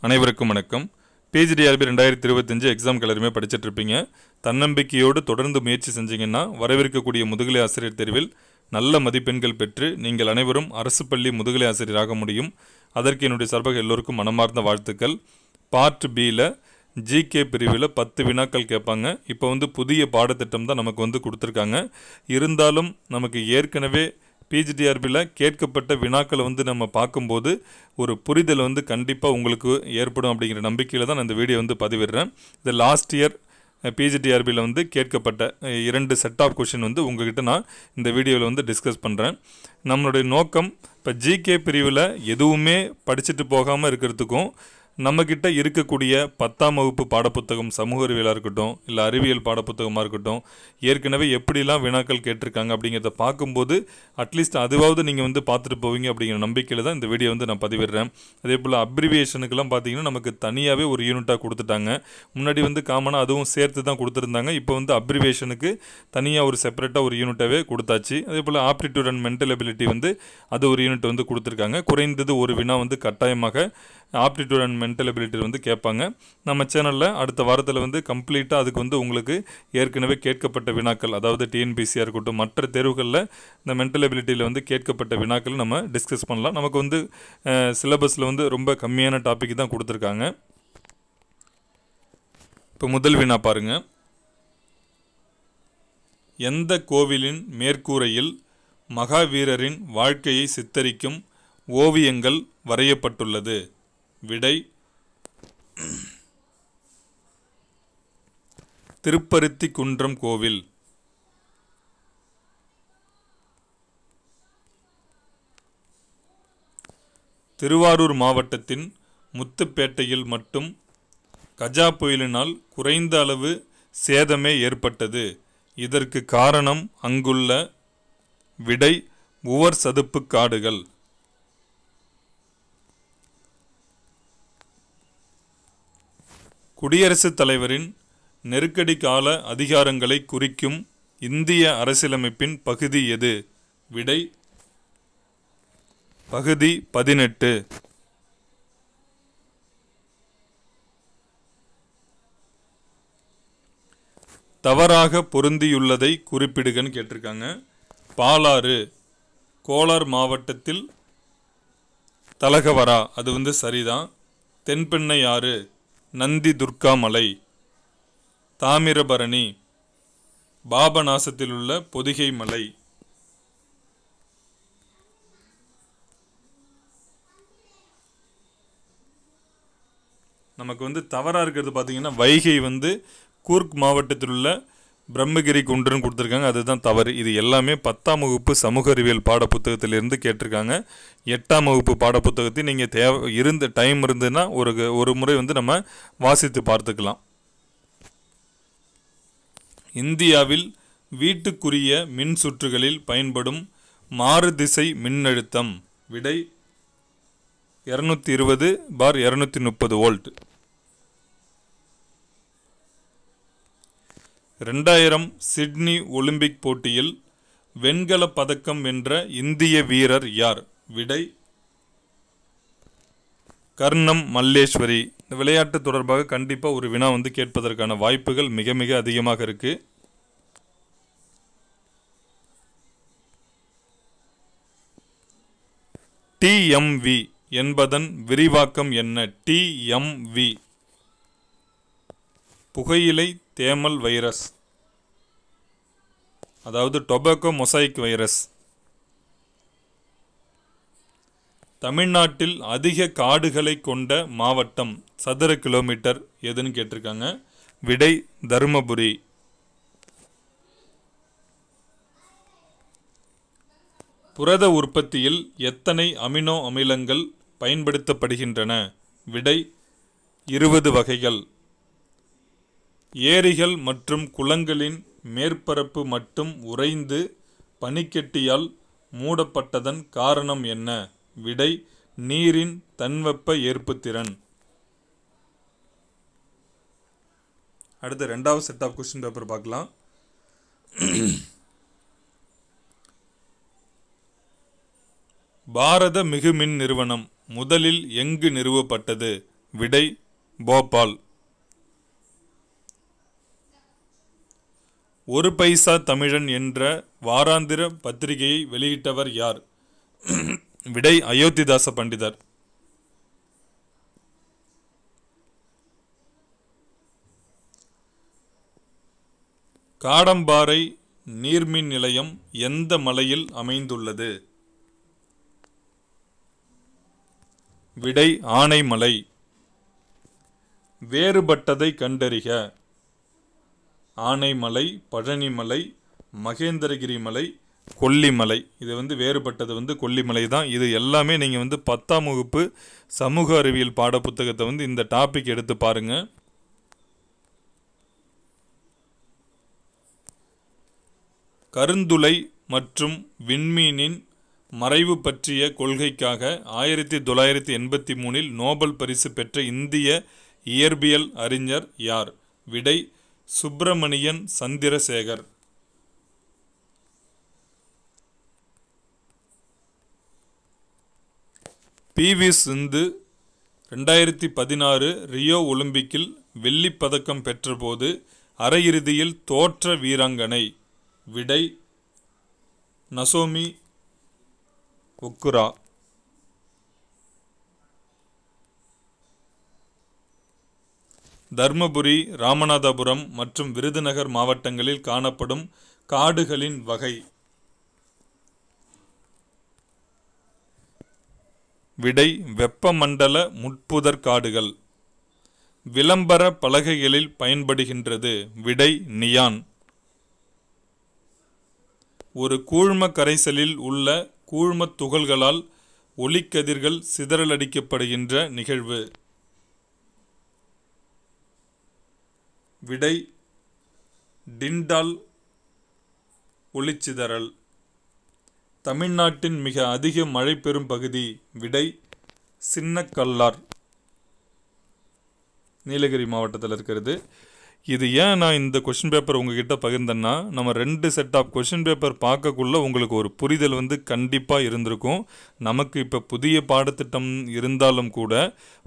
அனைவருக்கும் வணக்கம். PGDRB 2025 exam எல்லாருமே படிச்சிட்டு இருப்பீங்க. தன்னம்பிக்கையோடு தொடர்ந்து முயற்சி செஞ்சீங்கன்னா வரவிருக்கக்கூடிய முதுகலை ஆசிரியர் தேர்வில் நல்ல மதிப்பெண்கள் பெற்று நீங்கள் அனைவரும் அரசு பள்ளி முதுகலை ஆசிரியராக முடியும். அதற்கு என்னுடைய சார்பாக எல்லோருக்கும் மனமார்ந்த வாழ்த்துக்கள். பார்ட் பியில் ஜிகே பிரிவில் 10 வினாக்கள் கேட்பாங்க. இப்போ புதிய பாடத்திட்டம் தான் நமக்கு கொடுத்துருக்காங்க. இருந்தாலும் நமக்கு ஏற்கனவே PGDRBயில் கேட்கப்பட்ட வினாக்களை நம்ம பார்க்கும்போது ஒரு புரிதல் கண்டிப்பாக உங்களுக்கு ஏற்படும் அப்படிங்கிற நம்பிக்கையில் தான் நான் இந்த வீடியோ பதிவிடுறேன். இந்த லாஸ்ட் இயர் PGDRBயில் கேட்கப்பட்ட 2 செட் ஆஃப் கொஷின் உங்ககிட்ட நான் இந்த வீடியோவில் டிஸ்கஸ் பண்ணுறேன். நம்மளுடைய நோக்கம் இப்போ ஜிகே பிரிவில் எதுவுமே படிச்சுட்டு போகாமல் இருக்கிறதுக்கும் நம்மக்கிட்ட இருக்கக்கூடிய 10ஆம் வகுப்பு பாடப்புத்தகம் சமூக அறிவியலாக இருக்கட்டும் இல்லை அறிவியல் பாடப்புத்தகமாக இருக்கட்டும் ஏற்கனவே எப்படிலாம் வினாக்கள் கேட்டிருக்காங்க அப்படிங்கிறத பார்க்கும்போது அட்லீஸ்ட் அதுவாவது நீங்கள் பார்த்துட்டு போவீங்க அப்படிங்கிற நம்பிக்கையில் தான் இந்த வீடியோ நான் பதிவிடுறேன். அதே போல் அப்ரிவியேஷனுக்கெல்லாம் பார்த்தீங்கன்னா நமக்கு தனியாகவே ஒரு யூனிட்டாக கொடுத்துட்டாங்க. முன்னாடி காமனாக அதுவும் சேர்த்து தான் கொடுத்துருந்தாங்க. இப்போ அப்ரிவியேஷனுக்கு தனியாக ஒரு செப்பரேட்டாக ஒரு யூனிட்டாகவே கொடுத்தாச்சு. அதே போல் ஆப்டிடியூட் அண்ட் மென்டல் எபிலிட்டி அது ஒரு யூனிட் கொடுத்துருக்காங்க. குறைந்தது ஒரு வினா கட்டாயமாக ஆப்டிடியூட் அண்ட் மென்டல் எபிலிட்டி கேட்பாங்க. நம்ம சேனலில் அடுத்த வாரத்தில் கம்ப்ளீட்டாக அதுக்கு உங்களுக்கு ஏற்கனவே கேட்கப்பட்ட வினாக்கள், அதாவது டிஎன்பிசியாக இருக்கட்டும் மற்ற தேர்வுகளில் இந்த மென்டல் எபிலிட்டியில் கேட்கப்பட்ட வினாக்கள் நம்ம டிஸ்கஸ் பண்ணலாம். நமக்கு சிலபஸில் ரொம்ப கம்மியான டாபிக் தான் கொடுத்துருக்காங்க. இப்போ முதல் வினா பாருங்கள். எந்த கோவிலின் மேற்கூரையில் மகாவீரரின் வாழ்க்கையை சித்தரிக்கும் ஓவியங்கள் வரையப்பட்டுள்ளது? விடை திருப்பருத்தி குன்றம் கோவில். திருவாரூர் மாவட்டத்தின் முத்துப்பேட்டையில் மட்டும் கஜா புயலினால் குறைந்த அளவு சேதமே ஏற்பட்டது. இதற்கு காரணம் அங்குள்ள விடை உவர் சதுப்பு காடுகள். குடியரசுத் தலைவரின் நெருக்கடி கால அதிகாரங்களை குறிக்கும் இந்திய அரசியலமைப்பின் பகுதி எது? விடை பகுதி 18. தவறாக பொருந்தியுள்ளதை குறிப்பிடுகன்னு கேட்டிருக்காங்க. பாலாறு கோலார் மாவட்டத்தில் தலகவரா, அது சரிதான். தென்பெண்ணை ஆறு நந்தி துர்கா மலை. தாமிரபரணி பாபநாசத்தில் உள்ள பொதிகை மலை. நமக்கு தவறா இருக்கிறது பார்த்தீங்கன்னா வைகை கூர்க் மாவட்டத்தில் உள்ள பிரம்மகிரி குன்றுன்னு கொடுத்துருக்காங்க. அதுதான் தவறு. இது எல்லாமே 10ஆம் வகுப்பு சமூக அறிவியல் பாடப்புத்தகத்திலிருந்து கேட்டிருக்காங்க. 8ஆம் வகுப்பு பாடப்புத்தகத்தை நீங்கள் டைம் இருந்ததுன்னா ஒரு முறை நம்ம வாசித்து பார்த்துக்கலாம். இந்தியாவில் வீட்டுக்குரிய மின் சுற்றுகளில் பயன்படும் மாறுதிசை மின்னழுத்தம். விடை 220/230 வோல்ட். 2000 சிட்னி ஒலிம்பிக் போட்டியில் வெண்கல பதக்கம் வென்ற இந்திய வீரர் யார்? விடை கர்ணம் மல்லேஸ்வரி. இந்த விளையாட்டு தொடர்பாக கண்டிப்பாக ஒரு வினா கேட்பதற்கான வாய்ப்புகள் மிக மிக அதிகமாக இருக்கு. TMV என்பதன் விரிவாக்கம் என்ன? TMV புகையிலை தேமல் வைரஸ், அதாவது டொபாக்கோ மொசைக் வைரஸ். தமிழ்நாட்டில் அதிக காடுகளை கொண்ட மாவட்டம் சதுர கிலோமீட்டர் எதுன்னு கேட்டிருக்காங்க. விடை தருமபுரி. புரத உற்பத்தியில் எத்தனை அமினோ அமிலங்கள் பயன்படுத்தப்படுகின்றன? விடை 20 வகைகள். ஏரிகள் மற்றும் குளங்களின் மேற்பரப்பு மட்டும் உறைந்து பனிக்கட்டியால் மூடப்பட்டதன் காரணம் என்ன? விடை நீரின் தன்வெப்ப ஏற்புத்திறன். அடுத்த 2வது செட் ஆஃப் கொஸ்டின் பேப்பர் பார்க்கலாம். பாரத மிகுமின் நிறுவனம் முதலில் எங்கு நிறுவப்பட்டது? விடை போபால். ஒரு பைசா தமிழன் என்ற வாராந்திர பத்திரிகையை வெளியிட்டவர் யார்? விடை அயோத்திதாச பண்டிதர். காடம்பாறை நீர்மின் நிலையம் எந்த மலையில் அமைந்துள்ளது? விடை ஆனைமலை. வேறுபட்டதை கண்டறிக. ஆனைமலை, பழனிமலை, மகேந்திரகிரி மலை, கொல்லிமலை. இது வேறுபட்டது கொல்லிமலை தான். இது எல்லாமே நீங்கள் 10ஆம் வகுப்பு சமூக அறிவியல் பாடப்புத்தகத்தை இந்த டாபிக் எடுத்து பாருங்க. கருந்துளை மற்றும் விண்மீனின் மறைவு பற்றிய கொள்கைக்காக 1983 நோபல் பரிசு பெற்ற இந்திய இயற்பியல் அறிஞர் யார்? விடை சுப்பிரமணியன் சந்திரசேகர். பி.வி. சிந்து 2016 ரியோ ஒலிம்பிக்கில் வெள்ளிப்பதக்கம் பெற்றபோது அரையிறுதியில் தோற்ற வீராங்கனை. விடை நசோமி ஒக்குரா. தர்மபுரி, ராமநாதபுரம் மற்றும் விருதுநகர் மாவட்டங்களில் காணப்படும் காடுகளின் வகை. விடை வெப்பமண்டல முட்புதர் காடுகள். விளம்பர பலகைகளில் பயன்படுகின்றது. விடை நியான். ஒரு கூழ்ம கரைசலில் உள்ள கூழ்மத் துகள்களால் ஒளிக்கதிர்கள் சிதறலடிக்கப்படுகின்ற நிகழ்வு. விடை டிண்டால் ஒளிச்சிதறல். தமிழ்நாட்டின் மிக அதிக மழை பெறும் பகுதி. விடை சின்னக்கல்லார், நீலகிரி மாவட்டத்தில் இருக்கிறது. இது ஏன் நான் இந்த கொஷின் பேப்பர் உங்ககிட்ட பகிர்ந்தேன்னா, நம்ம 2 செட் ஆஃப் கொஷின் பேப்பர் பார்க்கக்குள்ள உங்களுக்கு ஒரு புரிதல் கண்டிப்பாக இருந்திருக்கும். நமக்கு இப்போ புதிய பாடத்திட்டம் இருந்தாலும் கூட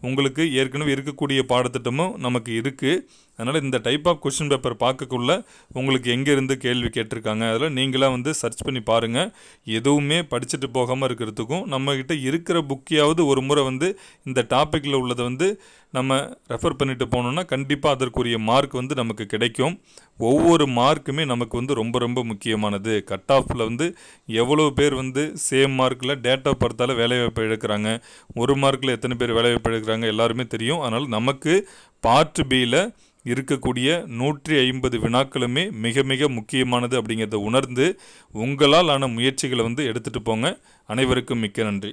உங்களுக்கு ஏற்கனவே இருக்கக்கூடிய பாடத்திட்டமும் நமக்கு இருக்குது. அதனால் இந்த டைப் ஆஃப் கொஷின் பேப்பர் பார்க்கக்குள்ள உங்களுக்கு எங்கேருந்து கேள்வி கேட்டிருக்காங்க அதில் நீங்களாக சர்ச் பண்ணி பாருங்கள். எதுவுமே படிச்சுட்டு போகாமல் இருக்கிறதுக்கும் நம்மக்கிட்ட இருக்கிற புக்கையாவது ஒரு முறை இந்த டாப்பிக்கில் உள்ளதை நம்ம ரெஃபர் பண்ணிட்டு போனோம்னா கண்டிப்பாக அதற்குரிய மார்க் நமக்கு கிடைக்கும். ஒவ்வொரு மார்க்குமே நமக்கு ரொம்ப ரொம்ப முக்கியமானது. கட் ஆஃபில் எவ்வளோ பேர் சேம் மார்க்கில் டேட் ஆஃப் பர்த்தால் வேலைவாய்ப்பு இழக்கிறாங்க, ஒரு மார்க்கில் எத்தனை பேர் வேலைவாய்ப்பு இழக்கிறாங்க எல்லாருமே தெரியும். அதனால் நமக்கு பார்ட் பியில் இருக்கக்கூடிய 150 வினாக்களுமே மிக மிக முக்கியமானது அப்படிங்கிறத உணர்ந்து உங்களால் ஆன முயற்சிகளை எடுத்துகிட்டு போங்க. அனைவருக்கும் மிக்க நன்றி.